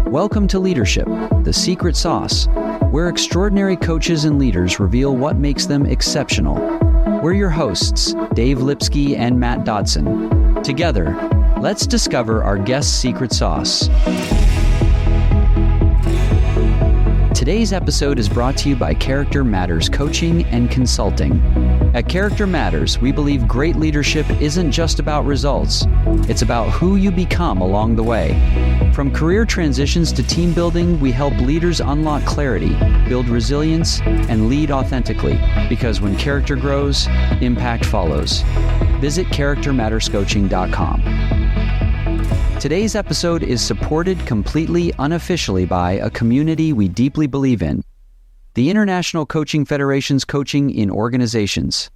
Welcome to Leadership, the secret sauce, where extraordinary coaches and leaders reveal what makes them exceptional. We're your hosts, Dave Lipski and Matt Dodson. Together, let's discover our guest's secret sauce. Today's episode is brought to you by Character Matters Coaching and Consulting. At Character Matters, we believe great leadership isn't just about results. It's about who you become along the way. From career transitions to team building, we help leaders unlock clarity, build resilience, and lead authentically. Because when character grows, impact follows. Visit charactermatterscoaching.com. Today's episode is supported completely unofficially by a community we deeply believe in, the International Coaching Federation's Coaching in Organizations.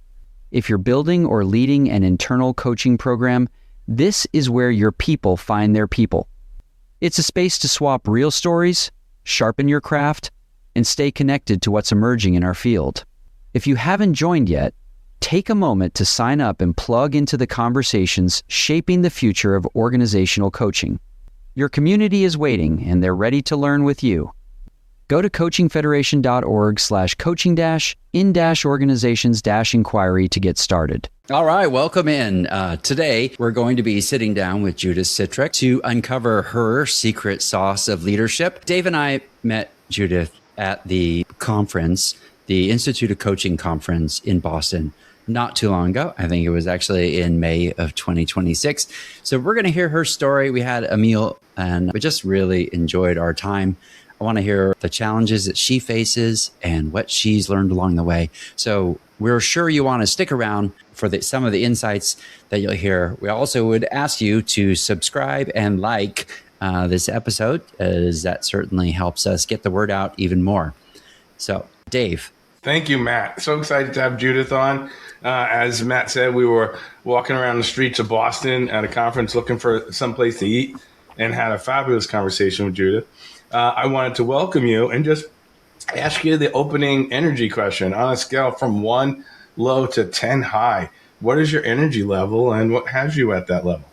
If you're building or leading an internal coaching program, this is where your people find their people. It's a space to swap real stories, sharpen your craft, and stay connected to what's emerging in our field. If you haven't joined yet, take a moment to sign up and plug into the conversations shaping the future of organizational coaching. Your community is waiting, and they're ready to learn with you. Go to coachingfederation.org/coaching-in-organizations-inquiry to get started. All right, welcome in. Today, we're going to be sitting down with Judith Sitruk to uncover her secret sauce of leadership. Dave and I met Judith at the conference, the Institute of Coaching conference in Boston, not too long ago. I think it was actually in May of 2026. So we're going to hear her story. We had a meal and we just really enjoyed our time. I want to hear the challenges that she faces and what she's learned along the way. So we're sure you want to stick around for some of the insights that you'll hear. We also would ask you to subscribe and like this episode, as that certainly helps us get the word out even more. So, Dave. Thank you, Matt. So excited to have Judith on. As Matt said, we were walking around the streets of Boston at a conference looking for someplace to eat and had a fabulous conversation with Judith. I wanted to welcome you and just ask you the opening energy question. On a scale from 1 low to 10 high, what is your energy level and what has you at that level?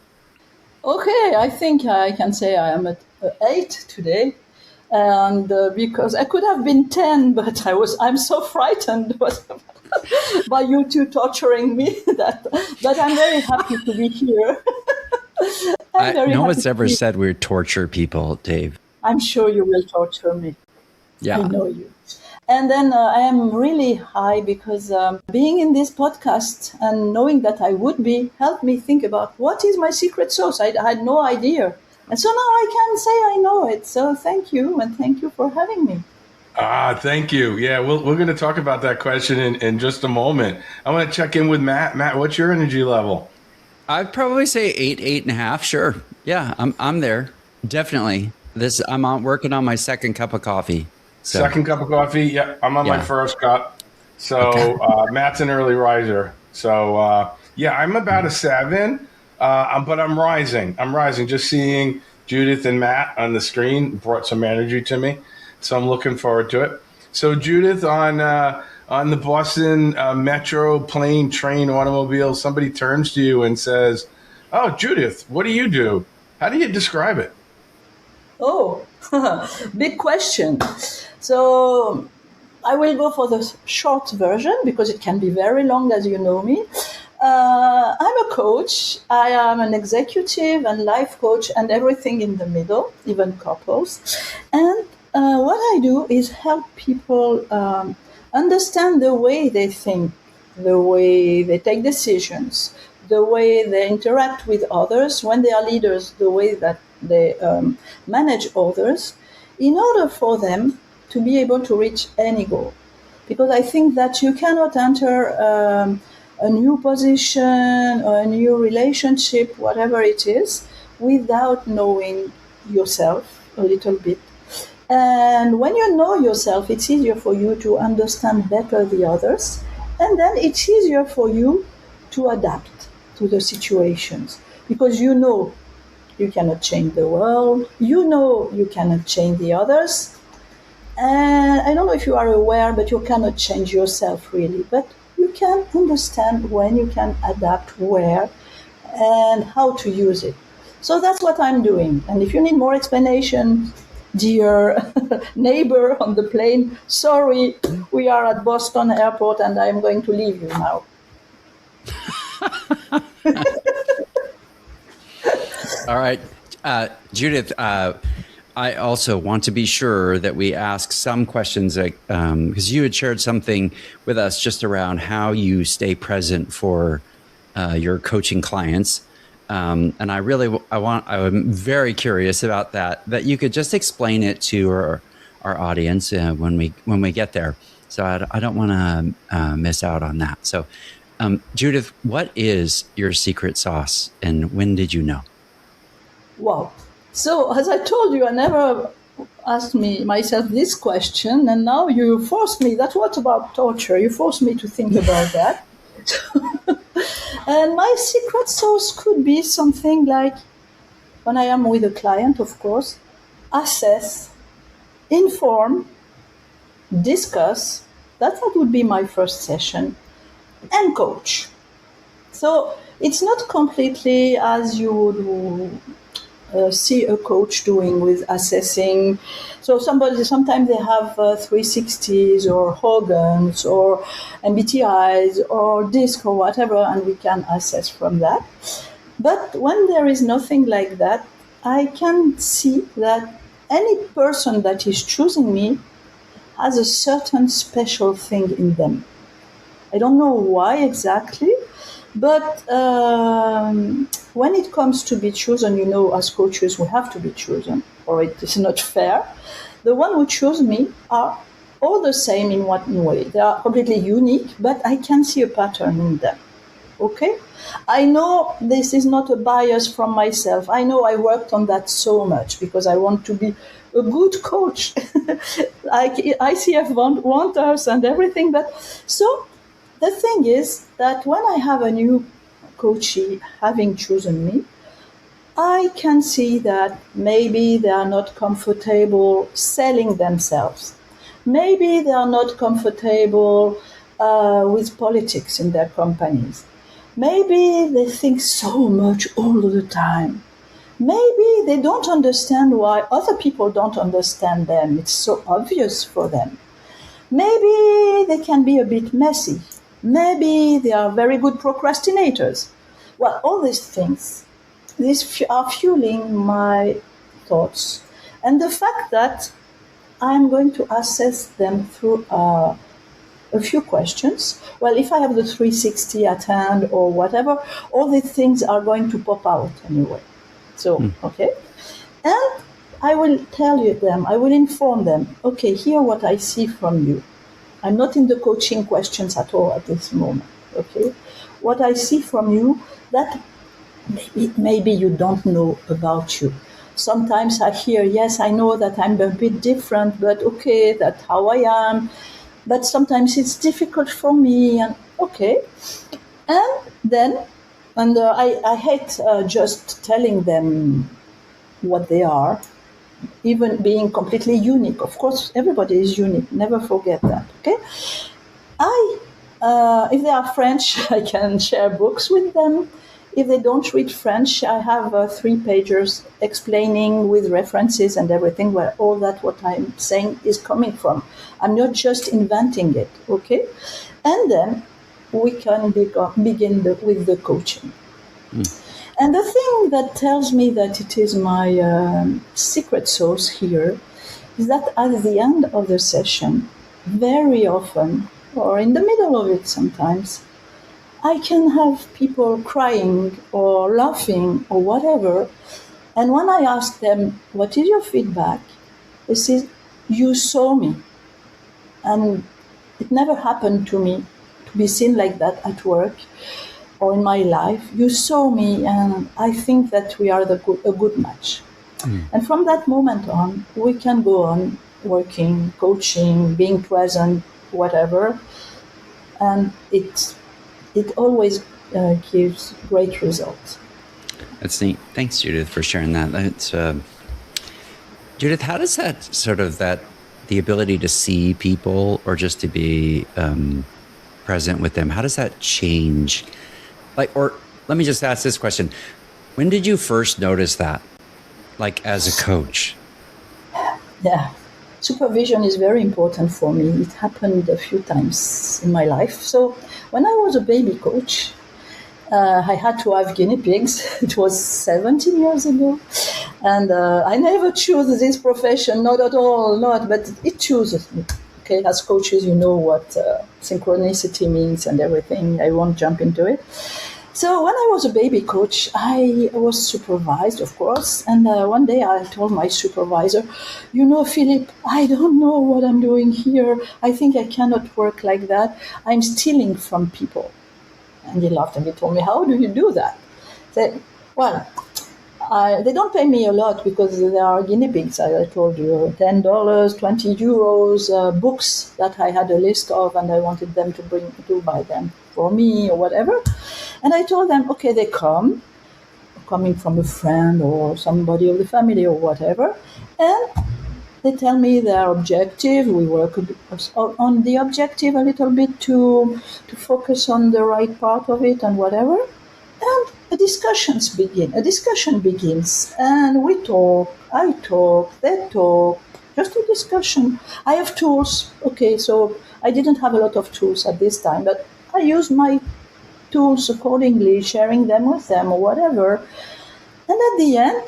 Okay, I think I can say I am at 8 today. And because I could have been 10, but I'm so frightened by you two torturing me that I'm very happy to be here. No one's ever said we torture people, Dave. I'm sure you will torture me. Yeah. I know you. And then I am really high because being in this podcast and knowing that I would be helped me think about what is my secret sauce. I had no idea. And so now I can say I know it. So thank you, and thank you for having me. Thank you. Yeah, we're going to talk about that question in just a moment. I want to check in with Matt. Matt, what's your energy level? I'd probably say 8.5. Sure. Yeah, I'm there. Definitely. I'm working on my second cup of coffee. So. Second cup of coffee? Yeah, I'm on my first cup. So okay. Matt's an early riser. So I'm about a 7. But I'm rising. Just seeing Judith and Matt on the screen brought some energy to me. So I'm looking forward to it. So Judith, on the Boston metro, plane, train, automobile, somebody turns to you and says, "Oh, Judith, what do you do?" How do you describe it? Oh, big question. So I will go for the short version because it can be very long, as you know me. I'm a coach. I am an executive and life coach and everything in the middle, even couples. And what I do is help people understand the way they think, the way they take decisions, the way they interact with others when they are leaders, the way that they manage others, in order for them to be able to reach any goal. Because I think that you cannot enter a new position or a new relationship, whatever it is, without knowing yourself a little bit. And when you know yourself, it's easier for you to understand better the others. And then it's easier for you to adapt to the situations. Because you know you cannot change the world. You know you cannot change the others. And I don't know if you are aware, but you cannot change yourself really. But you can understand when you can adapt where and how to use it. So that's what I'm doing. And if you need more explanation, dear neighbor on the plane, sorry, we are at Boston airport and I'm going to leave you now. All right. Judith, I also want to be sure that we ask some questions because you had shared something with us just around how you stay present for your coaching clients. And I'm very curious about that you could just explain it to our audience when we get there. So I don't want to miss out on that. So Judith, what is your secret sauce and when did you know? Wow. So as I told you, I never asked myself this question, and now you forced me. That's what about torture. You forced me to think about that. And my secret sauce could be something like, when I am with a client, of course, assess, inform, discuss. That would be my first session, and coach. So it's not completely as you would see a coach doing with assessing. So sometimes they have 360s or Hogan's or MBTIs or DISC or whatever, and we can assess from that. But when there is nothing like that, I can see that any person that is choosing me has a certain special thing in them. I don't know why exactly, but when it comes to be chosen, as coaches, we have to be chosen, or it is not fair. The one who choose me are all the same in one way. They are completely unique, but I can see a pattern in them. Okay? I know this is not a bias from myself. I know I worked on that so much because I want to be a good coach. ICF want us and everything. But so the thing is that when I have a new coachee having chosen me, I can see that maybe they are not comfortable selling themselves. Maybe they are not comfortable with politics in their companies. Maybe they think so much all the time. Maybe they don't understand why other people don't understand them. It's so obvious for them. Maybe they can be a bit messy. Maybe they are very good procrastinators. Well, all these things, these are fueling my thoughts. And the fact that I'm going to assess them through a few questions. Well, if I have the 360 at hand or whatever, all these things are going to pop out anyway. So, okay. And I will tell you them, I will inform them, okay, here what I see from you. I'm not in the coaching questions at all at this moment, okay? What I see from you, that maybe you don't know about you. Sometimes I hear, yes, I know that I'm a bit different, but okay, that's how I am. But sometimes it's difficult for me, and okay. And then, I hate just telling them what they are, even being completely unique. Of course, everybody is unique. Never forget that, okay? If they are French, I can share books with them. If they don't read French, I have 3 pages explaining with references and everything where all that what I'm saying is coming from. I'm not just inventing it, okay? And then we can begin with the coaching. And the thing that tells me that it is my secret sauce here is that at the end of the session, very often, or in the middle of it sometimes, I can have people crying or laughing or whatever. And when I ask them, what is your feedback? They say, you saw me. And it never happened to me to be seen like that at work or in my life. You saw me, and I think that we are a good match. And from that moment on, we can go on working, coaching, being present, whatever. And it always gives great results. That's neat. Thanks, Judith, for sharing that. That's, Judith, how does that the ability to see people or just to be present with them, how does that change? Or let me just ask this question. When did you first notice that, as a coach? Yeah. Supervision is very important for me. It happened a few times in my life. So when I was a baby coach, I had to have guinea pigs. It was 17 years ago. And I never chose this profession, not at all, not, but it chooses me. Okay, as coaches, you know what synchronicity means and everything. I won't jump into it. So when I was a baby coach, I was supervised, of course, and one day I told my supervisor, you know, Philip, I don't know what I'm doing here. I think I cannot work like that. I'm stealing from people. And he laughed and he told me, how do you do that? I said, well, they don't pay me a lot because they are guinea pigs. I told you, $10, 20 euros, books that I had a list of and I wanted them to buy them for me or whatever. And I told them, okay, they coming from a friend or somebody of the family or whatever, and they tell me their objective. We work on the objective a little bit to focus on the right part of it and whatever. And a discussion begins, and we talk, I talk, they talk, just a discussion. I have tools. Okay, so I didn't have a lot of tools at this time, but I used my tools accordingly, sharing them with them or whatever. And at the end,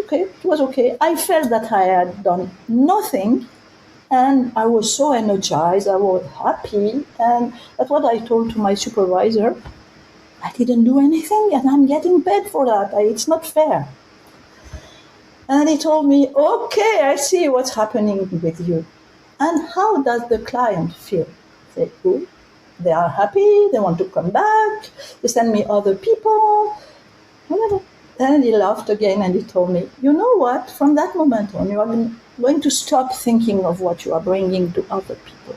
okay, it was okay. I felt that I had done nothing, and I was so energized, I was happy, and that's what I told to my supervisor. I didn't do anything, and I'm getting paid for that. It's not fair. And he told me, okay, I see what's happening with you. And how does the client feel? Say, oh, they are happy, they want to come back, they send me other people, whatever. And he laughed again and he told me, you know what, from that moment on, you are going to stop thinking of what you are bringing to other people.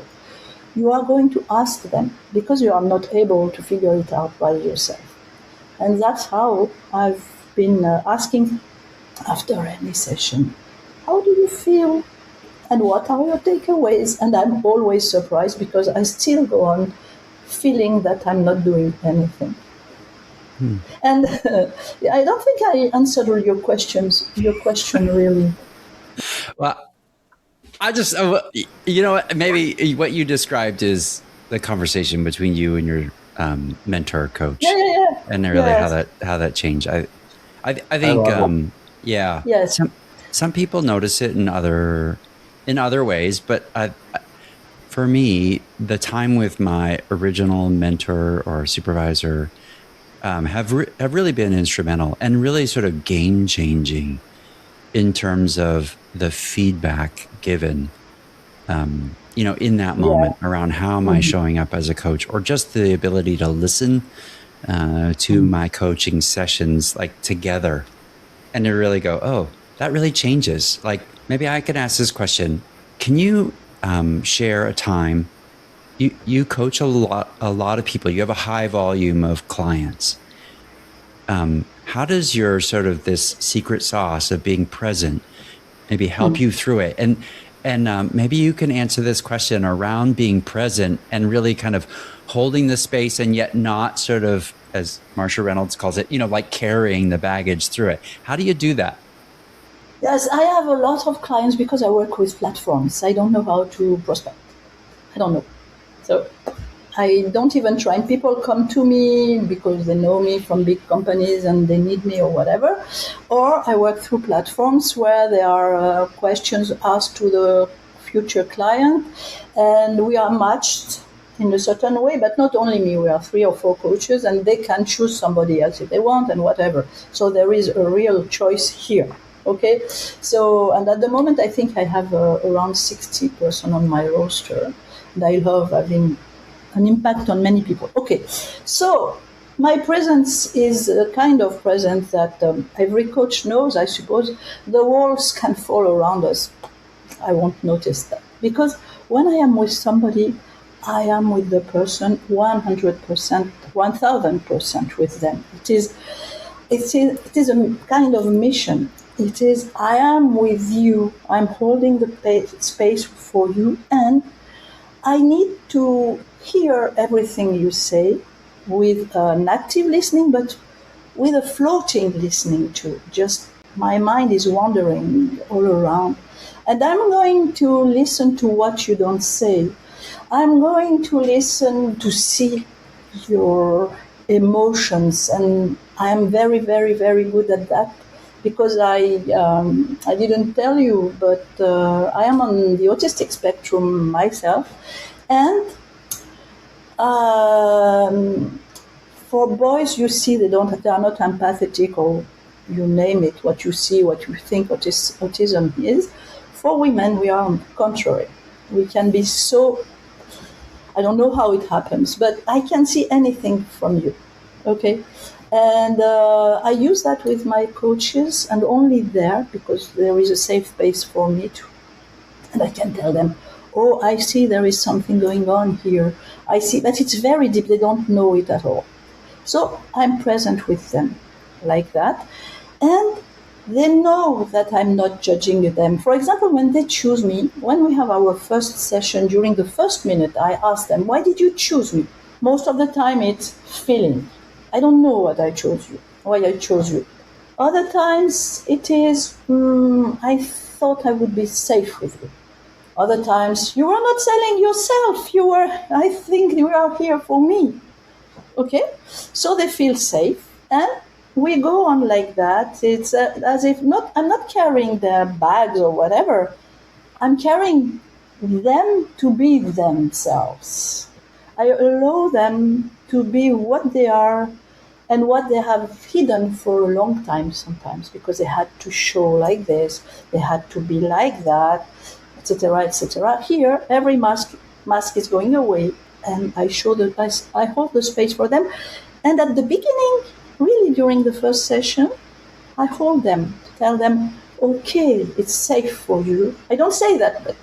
You are going to ask them because you are not able to figure it out by yourself. And that's how I've been asking after any session, how do you feel? And what are your takeaways? And I'm always surprised because I still go on feeling that I'm not doing anything. And I don't think I answered all your question really. Well, I just, maybe what you described is the conversation between you and your mentor coach. Yeah. And really how that changed. I think, Yes. Some people notice it in other ways, but for me, the time with my original mentor or supervisor have really been instrumental and really sort of game changing in terms of the feedback given, in that moment around how am I showing up as a coach, or just the ability to listen to my coaching sessions like together, and to really go, oh, that really changes. Like maybe I could ask this question: can you share a time you coach a lot of people, you have a high volume of clients. How does your sort of this secret sauce of being present maybe help you through it? And maybe you can answer this question around being present and really kind of holding the space and yet not sort of, as Marsha Reynolds calls it, like carrying the baggage through it. How do you do that? Yes, I have a lot of clients because I work with platforms. I don't know how to prospect. I don't know. So I don't even try. And people come to me because they know me from big companies and they need me or whatever. Or I work through platforms where there are questions asked to the future client, and we are matched in a certain way. But not only me, we are 3 or 4 coaches, and they can choose somebody else if they want and whatever. So there is a real choice here. Okay, so, and at the moment I think I have around 60 person on my roster, and I love having an impact on many people. Okay, so my presence is a kind of presence that every coach knows, I suppose. The walls can fall around us. I won't notice that, because when I am with somebody, I am with the person 100%, 1000% with them. It is a kind of mission. It is, I am with you, I'm holding the space for you, and I need to hear everything you say with an active listening, but with a floating listening too. Just my mind is wandering all around. And I'm going to listen to what you don't say. I'm going to listen to see your emotions, and I'm very, very, very good at that because I didn't tell you, but I am on the autistic spectrum myself, and for boys, you see they are not empathetic, or you name it, what you see, what you think autism is. For women, we are on the contrary. We can be so, I don't know how it happens, but I can see anything from you, okay? And I use that with my coaches, and only there, because there is a safe space for me to, and I can tell them, oh, I see there is something going on here. I see, but it's very deep, they don't know it at all. So I'm present with them like that. And they know that I'm not judging them. For example, when they choose me, when we have our first session, during the first minute, I ask them, why did you choose me? Most of the time it's feeling. I don't know why I chose you. Other times it is, I thought I would be safe with you. Other times, you are not selling yourself. I think you are here for me. Okay? So they feel safe, and we go on like that. It's as if I'm not carrying their bags or whatever. I'm carrying them to be themselves. I allow them to be what they are and what they have hidden for a long time sometimes, because they had to show like this, they had to be like that, etc., etc. Here, every mask is going away, and I hold the space for them. And at the beginning, really during the first session, I hold them, tell them, okay, it's safe for you. I don't say that, but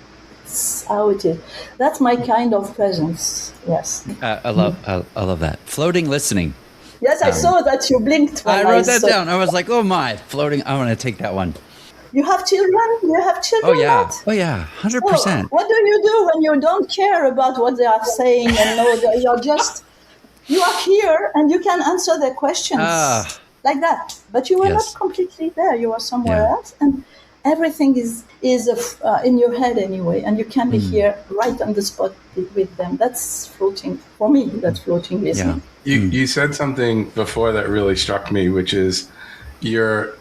it's how it is. That's my kind of presence. Yes. I love that. Floating listening. Yes, I saw that you blinked. I wrote that down. I was like, oh my, floating. I want to take that one. You have children? Oh yeah. Matt? Oh yeah. 100%. So, what do you do when you don't care about what they are saying and know that you are here and you can answer their questions like that? But you were not completely there. You are somewhere else, and everything is in your head anyway, and you can be here right on the spot with them. That's floating for me. That's floating listening. Yeah. You said something before that really struck me, which is your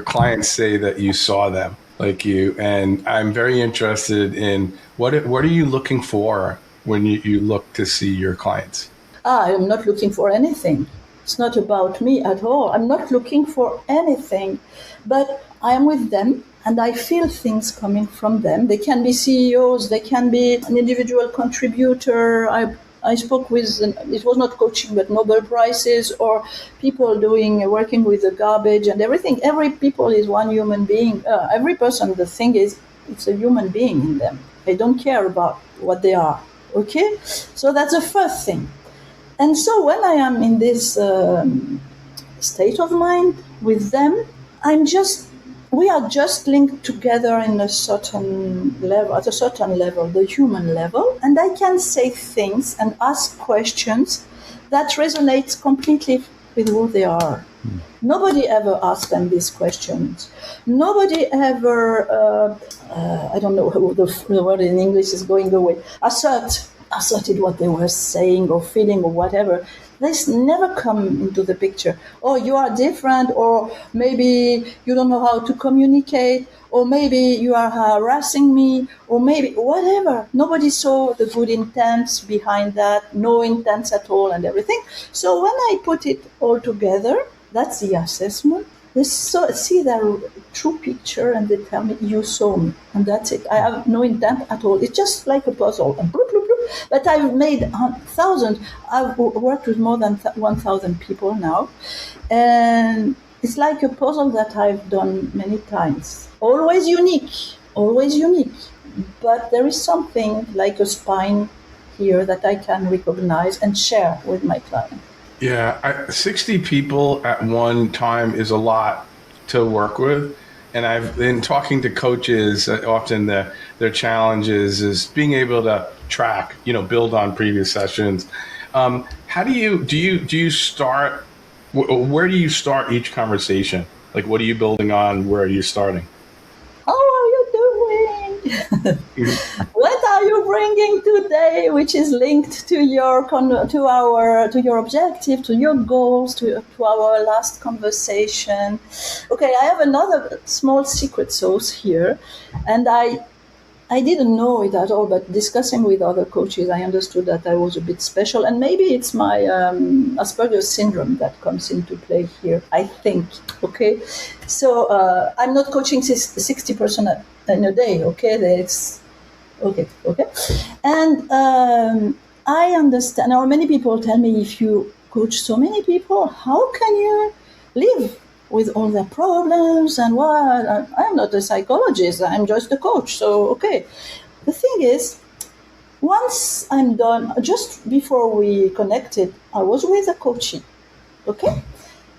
clients say that you saw them like you, and I'm very interested in what are you looking for when you look to see your clients? I'm not looking for anything. It's not about me at all. I'm not looking for anything, but I am with them and I feel things coming from them. They can be CEOs, they can be an individual contributor. I spoke with, it was not coaching, but Nobel Prizes, or people working with the garbage and everything. Every people is one human being. Every person, the thing is, it's a human being in them. They don't care about what they are. Okay? So that's the first thing. And so when I am in this state of mind with them, we are just linked together in a certain level, the human level, and I can say things and ask questions that resonates completely with who they are. Nobody ever asked them these questions. Nobody ever, I don't know how the word in English is going away, asserted what they were saying or feeling or whatever. This never come into the picture. Oh, you are different, or maybe you don't know how to communicate, or maybe you are harassing me, or maybe whatever. Nobody saw the good intents behind that, no intents at all and everything. So when I put it all together, that's the assessment. They see their true picture and they tell me, you saw me, and that's it. I have no intent at all. It's just like a puzzle. And bloop, bloop, bloop. But I've made thousands. I've worked with more than 1,000 people now. And it's like a puzzle that I've done many times. Always unique. But there is something like a spine here that I can recognize and share with my client. Yeah, 60 people at one time is a lot to work with. And I've been talking to coaches, often their challenges is being able to track, build on previous sessions. How do you start, where do you start each conversation? Like, what are you building on? Where are you starting? How are you What are you bringing today, which is linked to your objective, to your goals, to our last conversation? Okay, I have another small secret sauce here, and I didn't know it at all, but discussing with other coaches, I understood that I was a bit special, and maybe it's my Asperger's syndrome that comes into play here, I think, okay? So I'm not coaching 60% in a day, okay? Okay. And I understand, or many people tell me, if you coach so many people, how can you live with all their problems and what? I'm not a psychologist, I'm just a coach, so okay. The thing is, once I'm done, just before we connected, I was with a coachee, okay?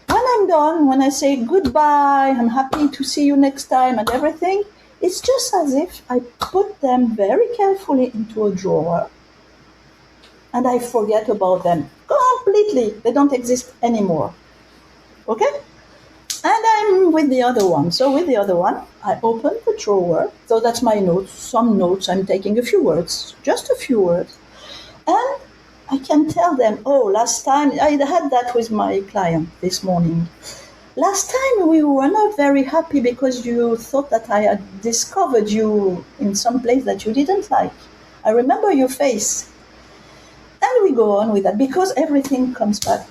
When I'm done, when I say goodbye, I'm happy to see you next time and everything, it's just as if I put them very carefully into a drawer and I forget about them completely. They don't exist anymore, okay? And I'm with the other one. So with the other one, I open the drawer. So that's my notes, some notes. I'm taking a few words, just a few words. And I can tell them, oh, last time, I had that with my client this morning. Last time we were not very happy because you thought that I had discovered you in some place that you didn't like. I remember your face. And we go on with that because everything comes back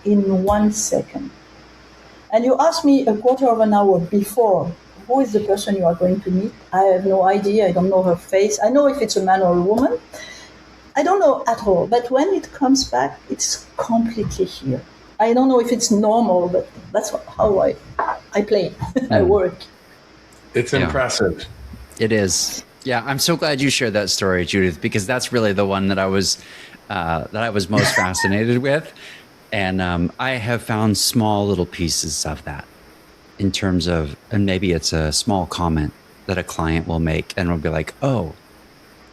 in 1 second. And you ask me a quarter of an hour before, who is the person you are going to meet? I have no idea. I don't know her face. I know if it's a man or a woman. I don't know at all. But when it comes back, it's completely here. I don't know if it's normal, but that's how I play. I work. It's impressive. It is. Yeah, I'm so glad you shared that story, Judith, because that's really the one that I was most fascinated with. And I have found small little pieces of that in terms of, and maybe it's a small comment that a client will make and will be like, oh,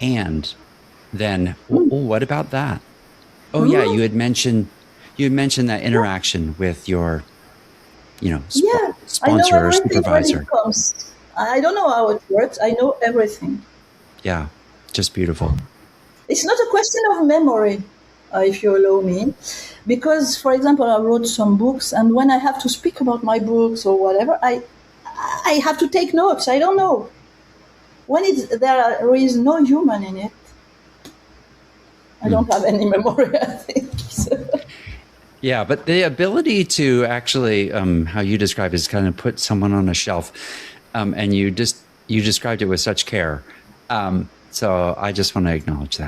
and then, what about that? Oh, yeah, you had mentioned that interaction with your, sponsor or supervisor. I don't know how it works. I know everything. Yeah, just beautiful. It's not a question of memory, if you allow me. Because, for example, I wrote some books, and when I have to speak about my books or whatever, I have to take notes. I don't know. When there is no human in it, I don't have any memory, I think. So. Yeah, but the ability to actually, how you describe it, is kind of put someone on a shelf, and you described it with such care. So I just want to acknowledge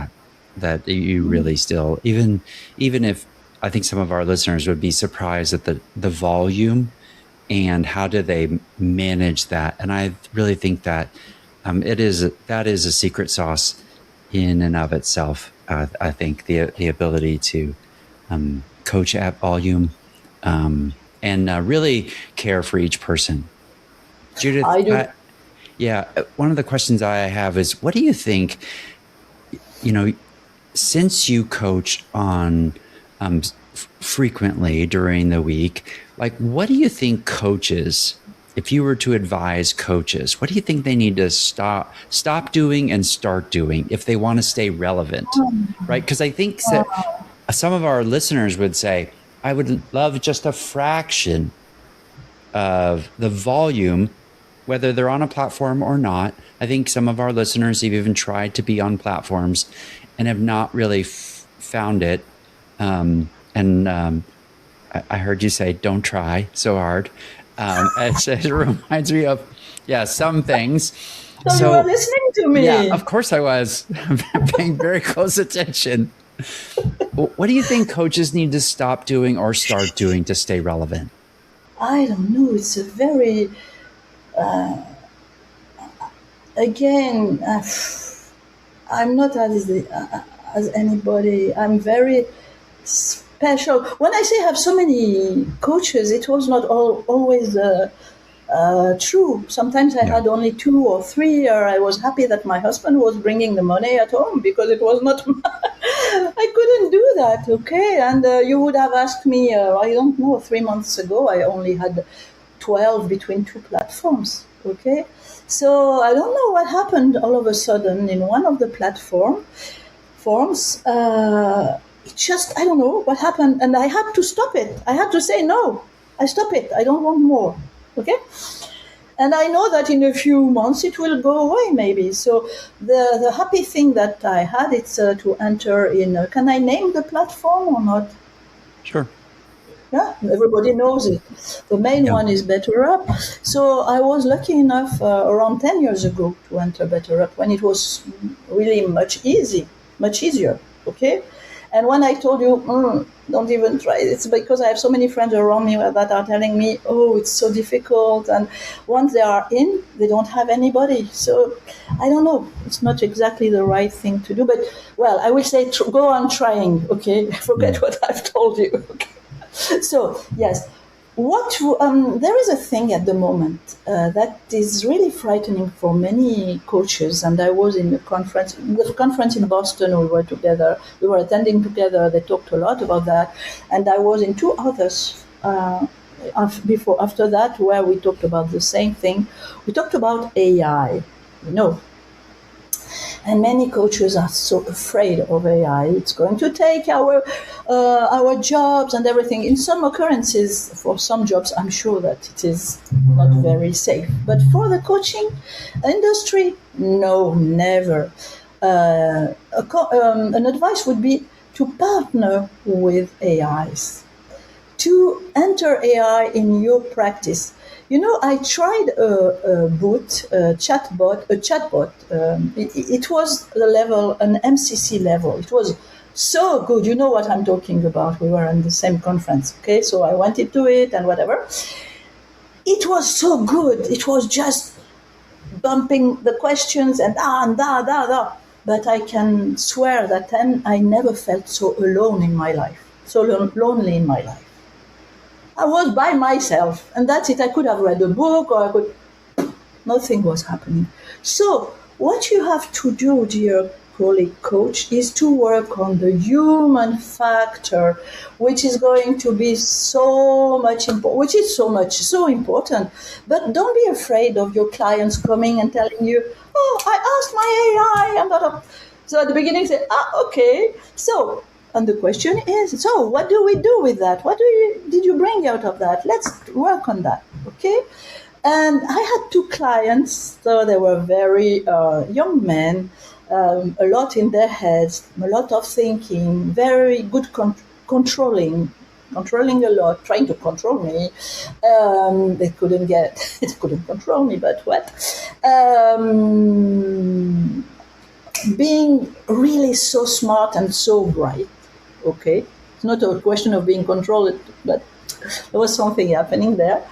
that you really still, even if I think some of our listeners would be surprised at the volume and how do they manage that. And I really think that that is a secret sauce in and of itself. I think the ability to coach at volume and really care for each person. Judith, I do. One of the questions I have is, what do you think, since you coach on frequently during the week, like, what do you think coaches, if you were to advise coaches, what do you think they need to stop doing and start doing if they want to stay relevant, right? Because I think that some of our listeners would say, I would love just a fraction of the volume, whether they're on a platform or not. I think some of our listeners have even tried to be on platforms and have not really found it. I heard you say, don't try so hard. It reminds me of, some things. So you were listening to me. Yeah, of course I was. Paying very close attention. What do you think coaches need to stop doing or start doing to stay relevant? I don't know. It's a very, I'm not as anybody. I'm very special. When I say I have so many coaches, it was not always true. Sometimes I had only 2 or 3, or I was happy that my husband was bringing the money at home because it was not I couldn't do that, okay? And you would have asked me, I don't know, 3 months ago, I only had 12 between two platforms. Okay, so I don't know what happened all of a sudden in one of the forms. It just, I don't know what happened, and I had to stop it. I had to say no. I stop it. I don't want more. Okay. And I know that in a few months it will go away, maybe. So the happy thing that I had is to enter in. Can I name the platform or not? Sure. Yeah, everybody knows it. The main one is BetterUp. So I was lucky enough around 10 years ago to enter BetterUp when it was really much easier. Okay. And when I told you, don't even try, it's because I have so many friends around me that are telling me, oh, it's so difficult. And once they are in, they don't have anybody. So I don't know. It's not exactly the right thing to do. But, well, I will say go on trying, okay? Forget what I've told you. Okay? So, yes. There is a thing at the moment that is really frightening for many coaches, and I was in the conference in Boston. We were attending together. They talked a lot about that, and I was in two others after that where we talked about the same thing. We talked about AI, and many coaches are so afraid of AI. It's going to take our jobs and everything. In some occurrences, for some jobs, I'm sure that it is not very safe. But for the coaching industry, no, never. An advice would be to partner with AIs, to enter AI in your practice. I tried a chatbot. It was the level, an MCC level. It was so good. You know what I'm talking about. We were in the same conference. Okay, so I went into it and whatever. It was so good. It was just bumping the questions and da. But I can swear that then I never felt so alone in my life, so lonely in my life. I was by myself, and that's it. I could have read a book, or nothing was happening. So what you have to do, dear colleague coach, is to work on the human factor, which is going to be so important. But don't be afraid of your clients coming and telling you, oh, I asked my AI, and blah. So at the beginning, say, okay. So, and the question is, so what do we do with that? What did you bring out of that? Let's work on that, okay? And I had two clients, so they were very young men, a lot in their heads, a lot of thinking, very good controlling a lot, trying to control me. They couldn't control me, but what? Being really so smart and so bright. Okay, it's not a question of being controlled, but there was something happening there.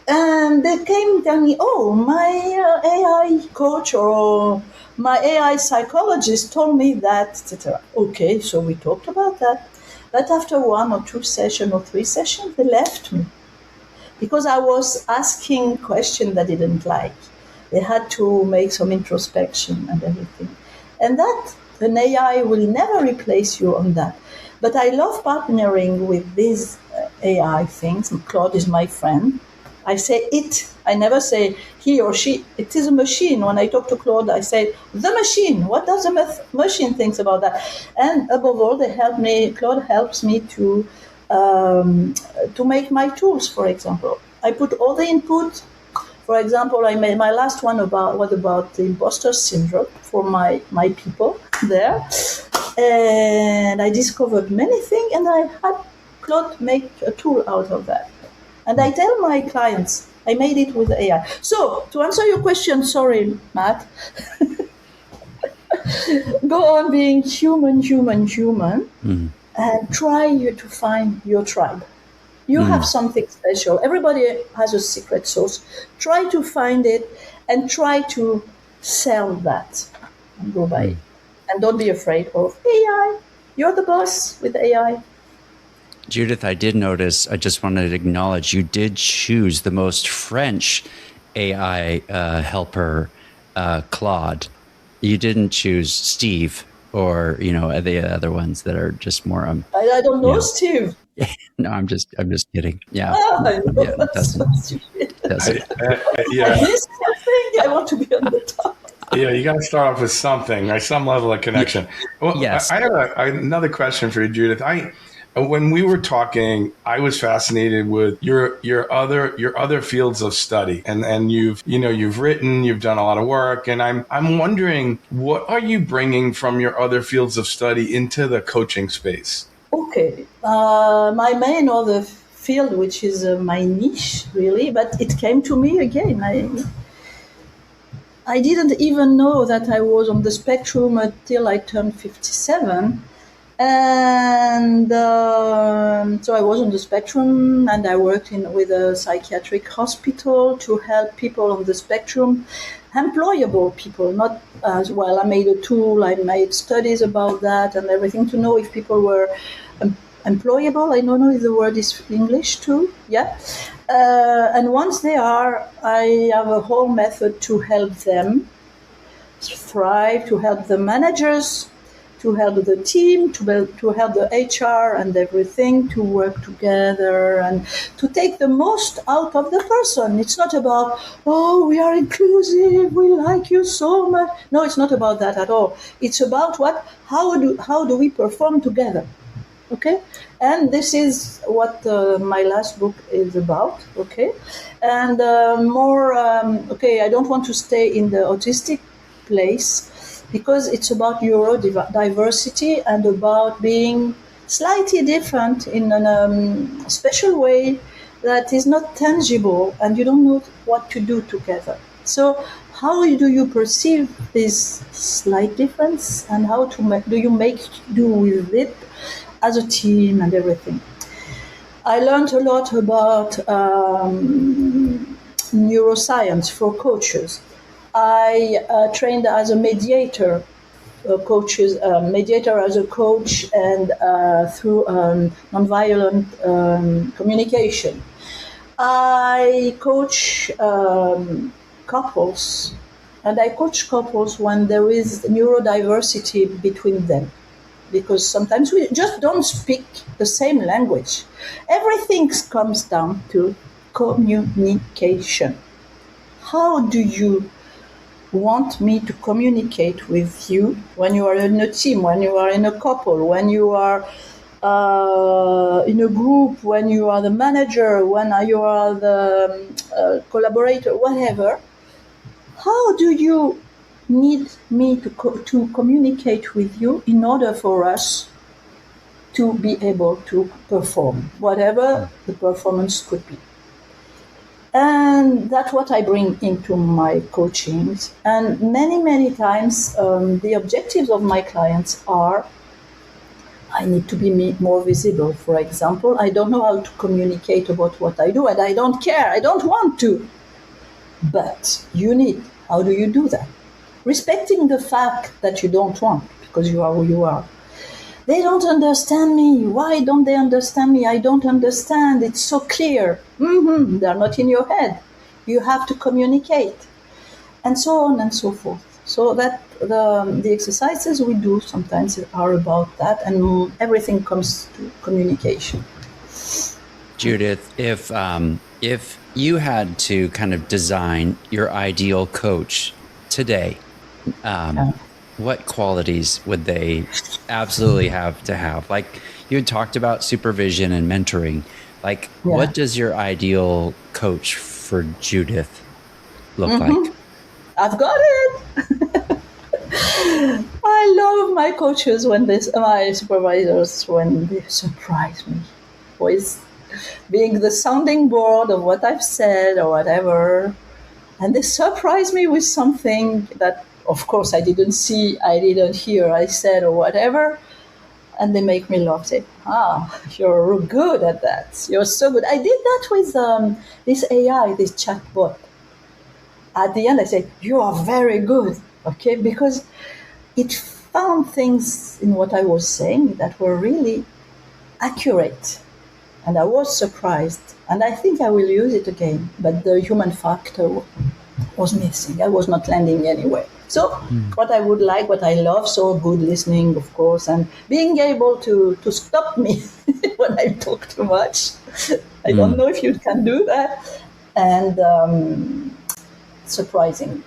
And they came telling me, oh, my AI coach or my AI psychologist told me that, etc. Okay, so we talked about that. But after 1 or 2 sessions or 3 sessions, they left me because I was asking questions they didn't like. They had to make some introspection and everything. And that, an AI will never replace you on that. But I love partnering with these AI things. Claude is my friend. I say it. I never say he or she. It is a machine. When I talk to Claude, I say the machine. What does the machine think about that? And above all, Claude helps me to make my tools, for example. I put all the input. For example, I made my last one about the imposter syndrome for my people there. And I discovered many things, and I had Claude make a tool out of that. And I tell my clients, I made it with AI. So, to answer your question, sorry, Matt, go on being human, and try to find your tribe. You have something special. Everybody has a secret sauce. Try to find it and try to sell that and go by it. And don't be afraid of AI. You're the boss with AI. Judith, I did notice, I just wanted to acknowledge you did choose the most French AI helper, Claude. You didn't choose Steve or, the other ones that are just more... I don't know Steve. No, I'm just kidding. Yeah. Yeah, that's Yeah. I missed something. I want to be on the top. Yeah, you got to start off with something, right? Some level of connection. Well, yes. I have another question for you, Judith. When we were talking, I was fascinated with your other fields of study, and you've written, you've done a lot of work, and I'm wondering, what are you bringing from your other fields of study into the coaching space? Okay, my main other field, which is my niche, really, but it came to me again. I didn't even know that I was on the spectrum until I turned 57. And so I was on the spectrum, and I worked with a psychiatric hospital to help people on the spectrum, employable people, not as well. I made a tool, I made studies about that and everything to know if people were employable. I don't know if the word is English too. Yeah. And once they are, I have a whole method to help them thrive, to help the managers, to help the team, to help the HR and everything to work together and to take the most out of the person. It's not about, oh, we are inclusive, we like you so much. No, it's not about that at all. It's about how do we perform together? Okay, and this is what my last book is about. Okay, and I don't want to stay in the autistic place because it's about neurodiversity and about being slightly different in a special way that is not tangible, and you don't know what to do together. So how do you perceive this slight difference, and how do you make do with it as a team and everything? I learned a lot about neuroscience for coaches. I trained as a mediator, mediator as a coach, and through nonviolent communication. I coach couples, and I coach couples when there is neurodiversity between them, because sometimes we just don't speak the same language. Everything comes down to communication. How do you want me to communicate with you when you are in a team, when you are in a couple, when you are in a group, when you are the manager, when you are the collaborator, whatever? How do you need me to communicate with you in order for us to be able to perform, whatever the performance could be? And that's what I bring into my coachings. And many, many times, the objectives of my clients are, I need to be more visible. For example, I don't know how to communicate about what I do, and I don't care. I don't want to. But you need. How do you do that? Respecting the fact that you don't want, because you are who you are. They don't understand me. Why don't they understand me? I don't understand. It's so clear. They're not in your head. You have to communicate. And so on and so forth. So that the exercises we do sometimes are about that, and everything comes to communication. Judith, if you had to kind of design your ideal coach today, what qualities would they absolutely have to have? Like you had talked about supervision and mentoring. Like, what does your ideal coach for Judith look like? I've got it. I love my coaches my supervisors, when they surprise me with being the sounding board of what I've said or whatever. And they surprise me with something that, of course, I didn't see, I didn't hear, I said, or whatever. And they make me laugh. Say, you're good at that. You're so good. I did that with this AI, this chatbot. At the end, I say, you are very good. Okay, because it found things in what I was saying that were really accurate. And I was surprised. And I think I will use it again. But the human factor was missing. I was not landing anywhere. So what I would like, what I love, so good listening, of course, and being able to stop me when I talk too much. I don't know if you can do that. And surprising.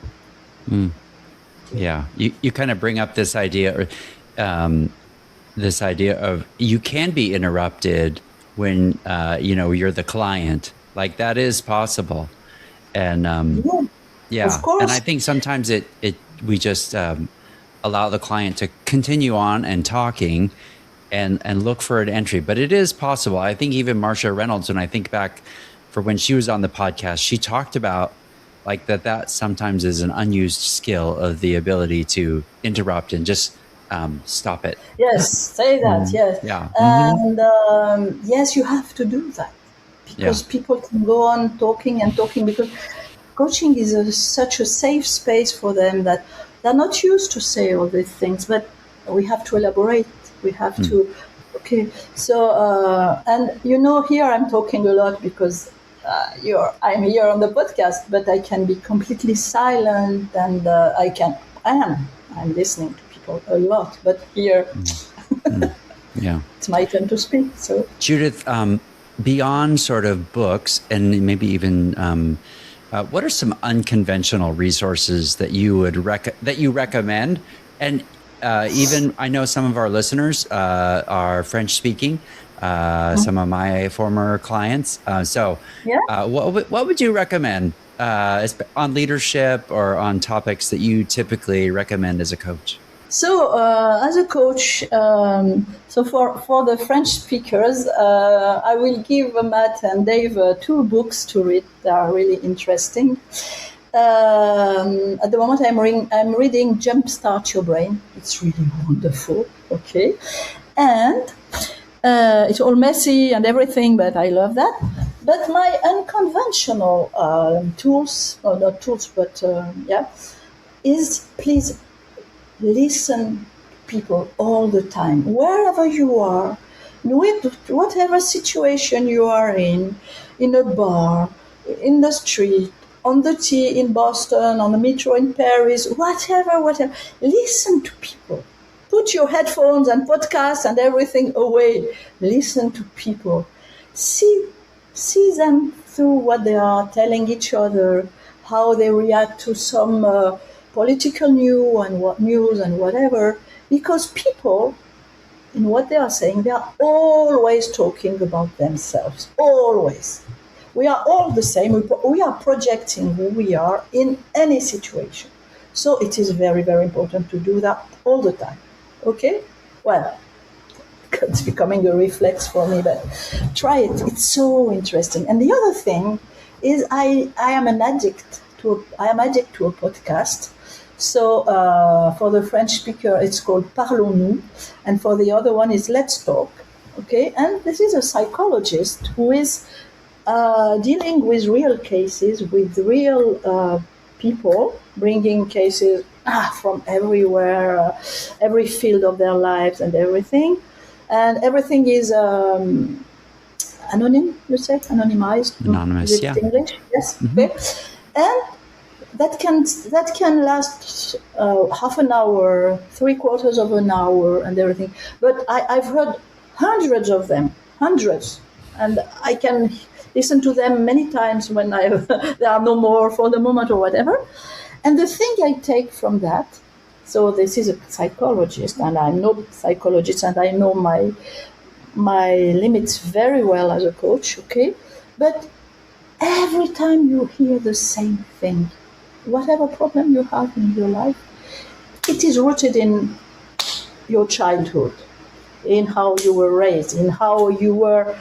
Yeah, you kind of bring up this idea, of you can be interrupted when you're the client. Like that is possible, and of course. And I think sometimes we just allow the client to continue on and talking, and look for an entry. But it is possible. I think even Marsha Reynolds, when I think back for when she was on the podcast, she talked about like that sometimes is an unused skill of the ability to interrupt and just stop it. Yes, say that, yes. Yeah. And yes, you have to do that because people can go on talking and talking, because coaching is such a safe space for them that they're not used to say all these things, but we have to elaborate. We have to, okay. So, and here I'm talking a lot because I'm here on the podcast, but I can be completely silent, and I'm listening to people a lot, but here it's my turn to speak. So Judith, beyond sort of books and maybe even what are some unconventional resources that you would recommend? And even I know some of our listeners are French speaking. Some of my former clients. What would you recommend on leadership or on topics that you typically recommend as a coach? So as a coach, so for the French speakers, I will give Matt and Dave 2 books to read. They are really interesting. At the moment, I'm reading Jumpstart Your Brain. It's really wonderful. Okay, and it's all messy and everything, but I love that. But my unconventional tools, or not tools, but is please listen to people all the time, wherever you are, whatever situation you are in a bar, in the street, on the T in Boston, on the metro in Paris, whatever. Listen to people. Put your headphones and podcasts and everything away. Listen to people. See them through what they are telling each other, how they react to some political news and whatever. Because people, in what they are saying, they are always talking about themselves. Always. We are all the same. We are projecting who we are in any situation. So it is very, very important to do that all the time. Okay? Well, it's becoming a reflex for me, but try it. It's so interesting. And the other thing is I am addict to a podcast. So for the French speaker, it's called Parlons-nous. And for the other one is Let's Talk. Okay? And this is a psychologist who is dealing with real cases, with real people, bringing cases from everywhere, every field of their lives and everything. And everything is anonym, you say? Anonymized? Anonymous, is it English? Yes. Mm-hmm. Okay. And that can last half an hour, 3/4 of an hour and everything. But I've heard hundreds of them, and I can listen to them many times when there are no more for the moment or whatever. And the thing I take from that, so this is a psychologist, and I'm not a psychologist, and I know my limits very well as a coach, okay? But every time you hear the same thing, whatever problem you have in your life, it is rooted in your childhood, in how you were raised, in how you were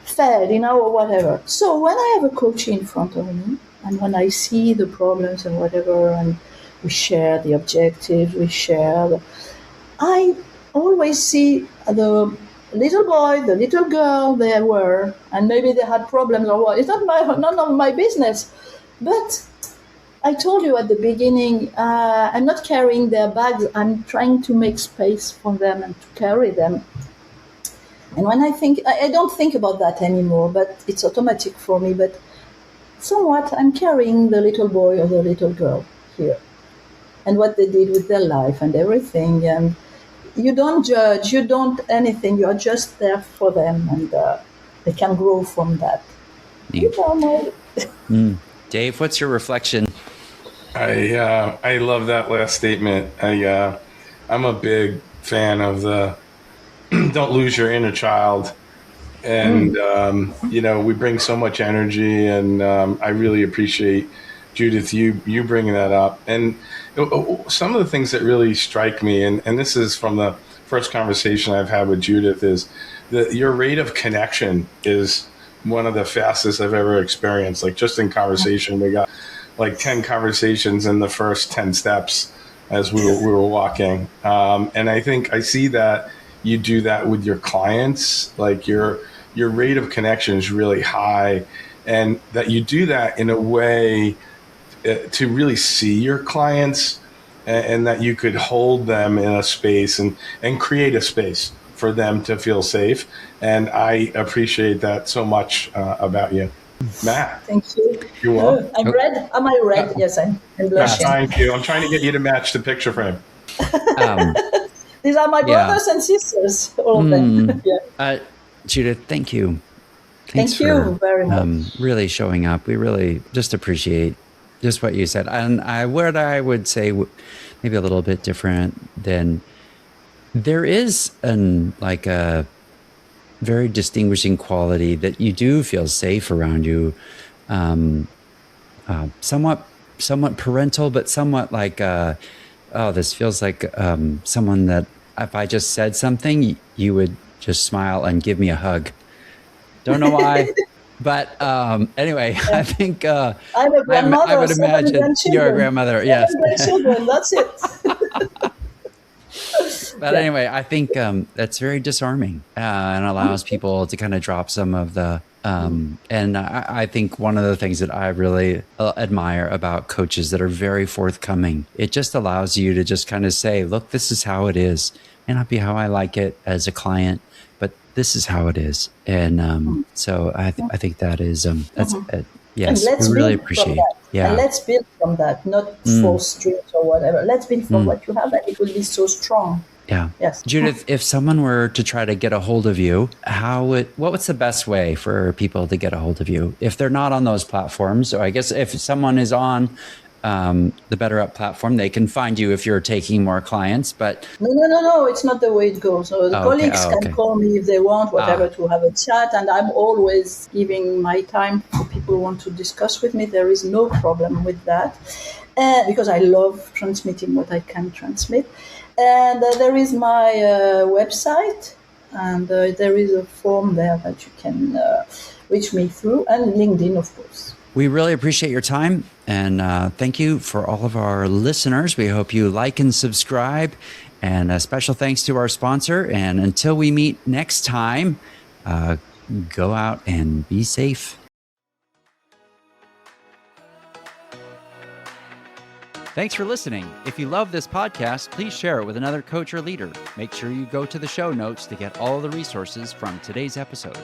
fed, or whatever. So when I have a coach in front of me, and when I see the problems and whatever, and we share the objectives, I always see the little boy, the little girl they were, and maybe they had problems or what. It's none of my business. But I told you at the beginning, I'm not carrying their bags. I'm trying to make space for them and to carry them. And when I don't think about that anymore, but it's automatic for me. But somewhat, I'm carrying the little boy or the little girl here, and what they did with their life and everything. And you don't judge, you don't anything. You are just there for them, and they can grow from that. Dave, what's your reflection? I love that last statement. I'm a big fan of the don't lose your inner child. And, we bring so much energy, and I really appreciate, Judith, you bringing that up. And some of the things that really strike me, and this is from the first conversation I've had with Judith, is that your rate of connection is one of the fastest I've ever experienced. Like just in conversation, we got like 10 conversations in the first 10 steps as we were walking. And I think I see that you do that with your clients, like your rate of connection is really high, and that you do that in a way to really see your clients, and that you could hold them in a space and create a space for them to feel safe. And I appreciate that so much about you. Matt. Thank you. You're welcome. I'm red. Am I red? Yes, I'm blushing. Thank you. I'm trying to get you to match the picture frame. These are my brothers and sisters, all of them. Judith, thank you. Thank you very much. Really showing up. We really just appreciate just what you said. And what I would say, maybe a little bit different than, there is a very distinguishing quality that you do feel safe around you. Somewhat parental, but somewhat like, this feels like someone that if I just said something, you would just smile and give me a hug. Don't know why, but anyway, I think I'm a grandmother. I would imagine you're a grandmother. Yes, grandchildren. That's it. But anyway, I think that's very disarming and allows people to kind of drop some of the. And I think one of the things that I really admire about coaches that are very forthcoming, it just allows you to just kind of say, look, this is how it is. May not be how I like it as a client, but this is how it is. And so I think that is, yes, we really appreciate it. Yeah. And let's build from that, not false streets or whatever. Let's build from what you have, and it will be so strong. Yeah. Yes. Judith, if someone were to try to get a hold of you, what's the best way for people to get a hold of you? If they're not on those platforms, so I guess if someone is on the Better Up platform, they can find you if you're taking more clients, but... No, it's not the way it goes. So the colleagues can call me if they want, whatever, to have a chat, and I'm always giving my time for people who want to discuss with me. There is no problem with that, because I love transmitting what I can transmit. And there is my website, and there is a form there that you can reach me through, and LinkedIn, of course. We really appreciate your time, and thank you for all of our listeners. We hope you like and subscribe, and a special thanks to our sponsor. And until we meet next time, go out and be safe. Thanks for listening. If you love this podcast, please share it with another coach or leader. Make sure you go to the show notes to get all of the resources from today's episode.